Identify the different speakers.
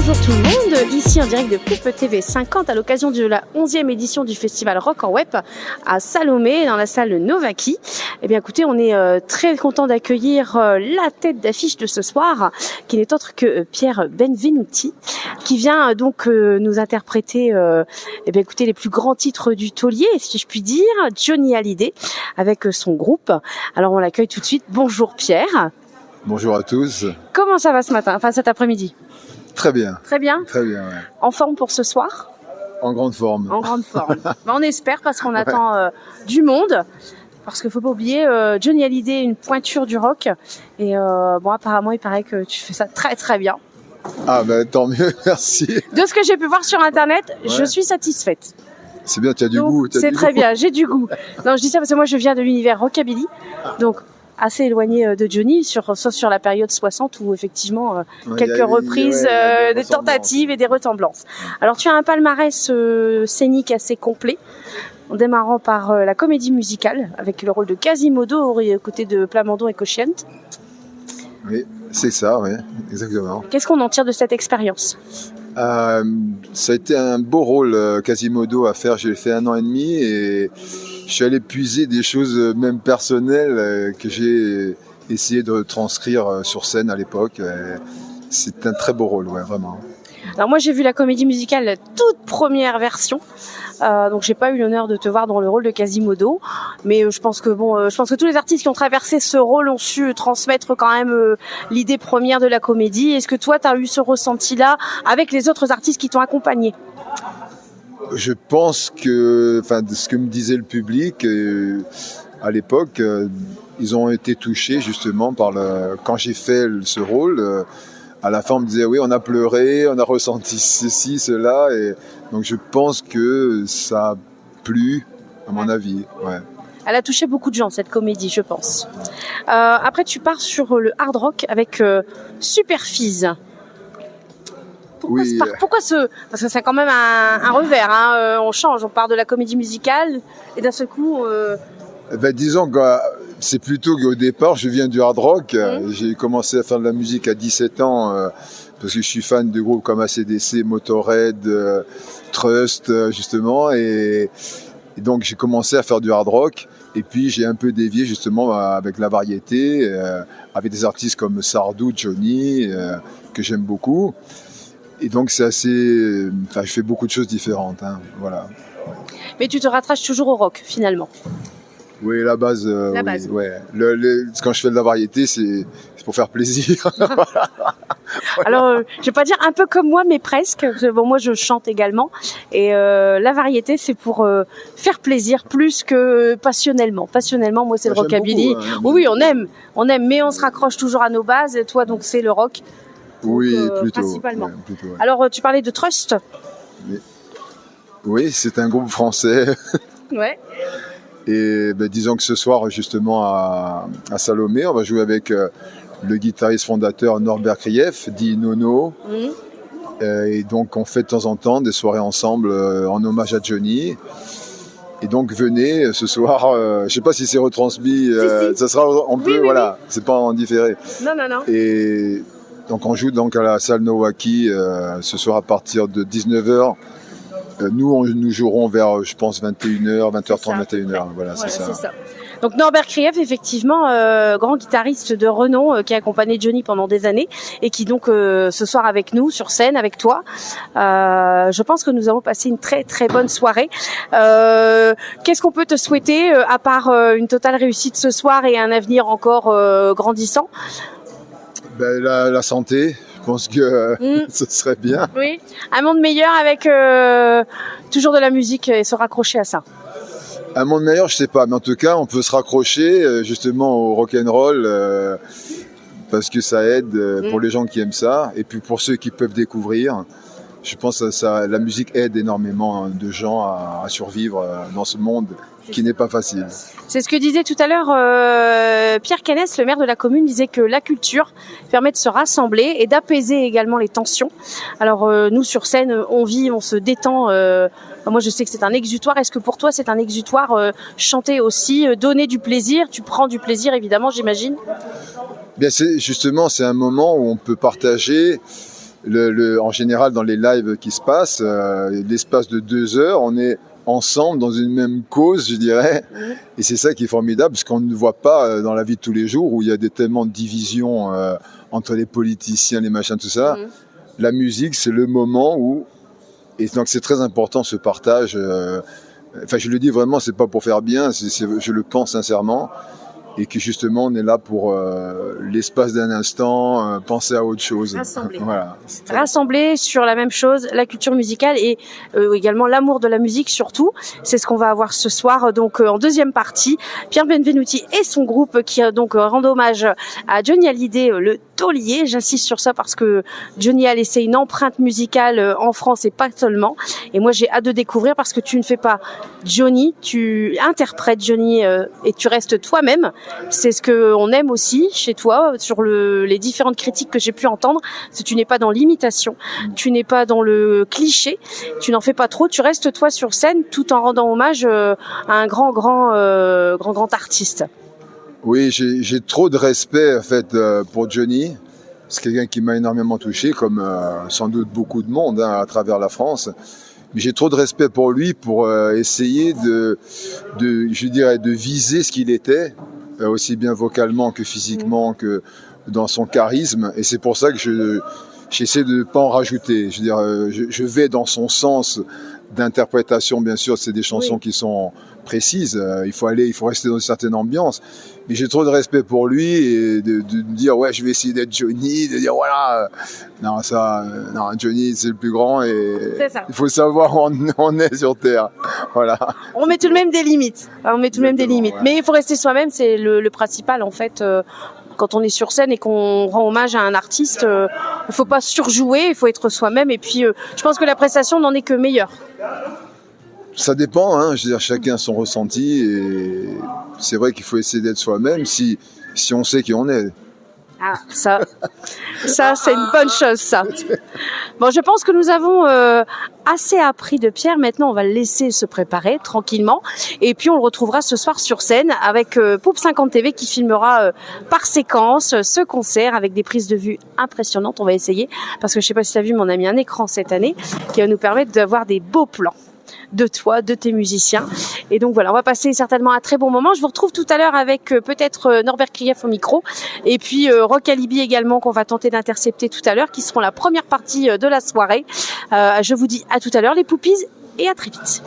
Speaker 1: Bonjour tout le monde, ici en direct de Pulp TV 50 à l'occasion de la 11e édition du festival Rock en Web à Salomé dans la salle Novaki. Eh bien écoutez, on est très content d'accueillir la tête d'affiche de ce soir qui n'est autre que Pierre Benvenuti qui vient donc nous interpréter eh bien écoutez les plus grands titres du taulier si je puis dire, Johnny Hallyday avec son groupe. Alors on l'accueille tout de suite. Bonjour Pierre.
Speaker 2: Bonjour à tous.
Speaker 1: Comment ça va ce matin, enfin cet après-midi?
Speaker 2: Très bien.
Speaker 1: Très bien.
Speaker 2: Très bien, ouais.
Speaker 1: En forme pour ce soir?
Speaker 2: En grande forme.
Speaker 1: En grande forme. Ben, on espère parce qu'on attend du monde. Parce qu'il faut pas oublier, Johnny Hallyday, une pointure du rock. Et bon, apparemment, il paraît que tu fais ça très très bien.
Speaker 2: Ah ben tant mieux, merci.
Speaker 1: De ce que j'ai pu voir sur Internet, je suis satisfaite.
Speaker 2: C'est bien, tu as du goût.
Speaker 1: C'est très bien, j'ai du goût. Non, je dis ça parce que moi, je viens de l'univers rockabilly. Donc, assez éloigné de Johnny, sauf sur la période 60 où effectivement quelques reprises, des tentatives et des ressemblances. Alors tu as un palmarès scénique assez complet, en démarrant par la comédie musicale avec le rôle de Quasimodo aux côtés de Plamondon et Cocciante.
Speaker 2: Oui, c'est ça, oui, exactement.
Speaker 1: Qu'est-ce qu'on en tire de cette expérience ?
Speaker 2: Ça a été un beau rôle Quasimodo à faire, j'ai fait 1 an et demi et je suis allé puiser des choses même personnelles que j'ai essayé de transcrire sur scène à l'époque. C'est un très beau rôle, ouais, vraiment. Alors
Speaker 1: moi j'ai vu la comédie musicale, la toute première version, donc j'ai pas eu l'honneur de te voir dans le rôle de Quasimodo, mais je pense que tous les artistes qui ont traversé ce rôle ont su transmettre quand même l'idée première de la comédie. Est-ce que toi tu as eu ce ressenti-là avec les autres artistes qui t'ont accompagné ?
Speaker 2: Je pense que, enfin, de ce que me disait le public à l'époque, ils ont été touchés justement par quand j'ai fait ce rôle. À la fin, on me disait oui, on a pleuré, on a ressenti ceci, cela, et donc je pense que ça a plu, à mon avis. Ouais.
Speaker 1: Elle a touché beaucoup de gens cette comédie, je pense. Après, tu pars sur le hard rock avec Superfizz. Pourquoi parce que c'est quand même un revers, hein, on change, on part de la comédie musicale et d'un seul coup...
Speaker 2: disons que c'est plutôt qu'au départ, je viens du hard rock. J'ai commencé à faire de la musique à 17 ans parce que je suis fan de groupes comme AC/DC, Motorhead, Trust, justement. Et donc, j'ai commencé à faire du hard rock. Et puis, j'ai un peu dévié justement avec la variété, avec des artistes comme Sardou, Johnny, que j'aime beaucoup. Et donc, c'est assez... Enfin, je fais beaucoup de choses différentes, hein, voilà.
Speaker 1: Mais tu te rattaches toujours au rock, finalement.
Speaker 2: Oui, la base.
Speaker 1: La base.
Speaker 2: Oui, ouais. Quand je fais de la variété, c'est pour faire plaisir.
Speaker 1: Alors, je vais pas dire un peu comme moi, mais presque. Bon, moi, je chante également. Et la variété, c'est pour faire plaisir plus que passionnellement. Passionnellement, moi, c'est le rockabilly.
Speaker 2: Beaucoup, hein,
Speaker 1: oui, on aime, mais on se raccroche toujours à nos bases. Et toi, donc, c'est le rock.
Speaker 2: Oui, plutôt.
Speaker 1: Principalement.
Speaker 2: Ouais, plutôt, ouais.
Speaker 1: Alors, tu parlais de Trust.
Speaker 2: Oui, c'est un groupe français.
Speaker 1: Ouais.
Speaker 2: Et disons que ce soir, justement, à Salomé, on va jouer avec le guitariste fondateur Norbert Krief, dit Nono. Et donc, on fait de temps en temps des soirées ensemble en hommage à Johnny. Et donc, venez ce soir. Je ne sais pas si c'est retransmis.
Speaker 1: Si.
Speaker 2: Ça sera, on peut,
Speaker 1: oui,
Speaker 2: voilà, c'est pas en différé.
Speaker 1: Non.
Speaker 2: Et donc, on joue donc à la salle Novaki ce soir à partir de 19h. Nous jouerons vers, je pense, 21h, 20h30, 21h. Voilà, c'est ça.
Speaker 1: Donc Norbert Krief, effectivement, grand guitariste de renom qui a accompagné Johnny pendant des années et qui donc ce soir avec nous sur scène, avec toi. Je pense que nous allons passer une très très bonne soirée. Qu'est-ce qu'on peut te souhaiter à part une totale réussite ce soir et un avenir encore grandissant ?
Speaker 2: La santé. Je pense que ce serait bien.
Speaker 1: Oui, un monde meilleur avec toujours de la musique et se raccrocher à ça.
Speaker 2: Un monde meilleur, je sais pas, mais en tout cas, on peut se raccrocher justement au rock'n'roll parce que ça aide pour les gens qui aiment ça et puis pour ceux qui peuvent découvrir. Je pense que la musique aide énormément de gens à survivre dans ce monde qui n'est pas facile.
Speaker 1: C'est ce que disait tout à l'heure Pierre Canès, le maire de la commune, disait que la culture permet de se rassembler et d'apaiser également les tensions. Alors nous sur scène, on vit, on se détend. Moi je sais que c'est un exutoire. Est-ce que pour toi c'est un exutoire chanter aussi, donner du plaisir ? Tu prends du plaisir évidemment, j'imagine.
Speaker 2: Bien, c'est un moment où on peut partager En général, dans les lives qui se passent, l'espace de 2 heures, on est ensemble dans une même cause, je dirais. Et c'est ça qui est formidable, parce qu'on ne voit pas dans la vie de tous les jours où il y a tellement de divisions entre les politiciens, les machins, tout ça. La musique, c'est le moment où... Et donc c'est très important ce partage. Enfin, je le dis vraiment, c'est pas pour faire bien, je le pense sincèrement. Et que justement, on est là pour l'espace d'un instant, penser à autre chose.
Speaker 1: Rassembler.
Speaker 2: Voilà.
Speaker 1: Rassembler sur la même chose, la culture musicale et également l'amour de la musique surtout. C'est ce qu'on va avoir ce soir. Donc en deuxième partie, Pierre Benvenuti et son groupe qui donc rend hommage à Johnny Hallyday, le taulier. J'insiste sur ça parce que Johnny a laissé une empreinte musicale en France et pas seulement. Et moi, j'ai hâte de découvrir parce que tu ne fais pas Johnny, tu interprètes Johnny et tu restes toi-même. C'est ce qu'on aime aussi chez toi, sur les différentes critiques que j'ai pu entendre. C'est que tu n'es pas dans l'imitation, tu n'es pas dans le cliché, tu n'en fais pas trop, tu restes toi sur scène tout en rendant hommage à un grand artiste.
Speaker 2: Oui, j'ai trop de respect en fait pour Johnny. C'est quelqu'un qui m'a énormément touché, comme sans doute beaucoup de monde à travers la France. Mais j'ai trop de respect pour lui pour essayer je dirais, de viser ce qu'il était, aussi bien vocalement que physiquement que dans son charisme. Et c'est pour ça que j'essaie de ne pas en rajouter. Je veux dire, je vais dans son sens d'interprétation, bien sûr. C'est des chansons qui sont précises. Il faut rester dans une certaine ambiance. Mais j'ai trop de respect pour lui et de me dire, ouais, je vais essayer d'être Johnny, de dire, voilà. Non, Johnny, c'est le plus grand et il faut savoir où on est sur Terre. Voilà.
Speaker 1: On met tout de même des limites. Mais il faut rester soi-même, c'est le principal, en fait. Quand on est sur scène et qu'on rend hommage à un artiste, il faut pas surjouer, il faut être soi-même. Et puis, je pense que la prestation n'en est que meilleure.
Speaker 2: Ça dépend, hein. Je veux dire, chacun a son ressenti et c'est vrai qu'il faut essayer d'être soi-même si on sait qui on est.
Speaker 1: Ah, ça c'est une bonne chose, ça. Bon, je pense que nous avons assez appris de Pierre. Maintenant, on va le laisser se préparer tranquillement. Et puis, on le retrouvera ce soir sur scène avec Poupe 50 TV qui filmera par séquence ce concert avec des prises de vue impressionnantes. On va essayer, parce que je sais pas si tu as vu, mais on a mis un écran cette année qui va nous permettre d'avoir des beaux plans de toi, de tes musiciens. Et donc voilà, on va passer certainement un très bon moment. Je vous retrouve tout à l'heure avec peut-être Norbert Krief au micro et puis Rock Alibi également qu'on va tenter d'intercepter tout à l'heure, qui seront la première partie de la soirée. Je vous dis à tout à l'heure les poupies et à très vite.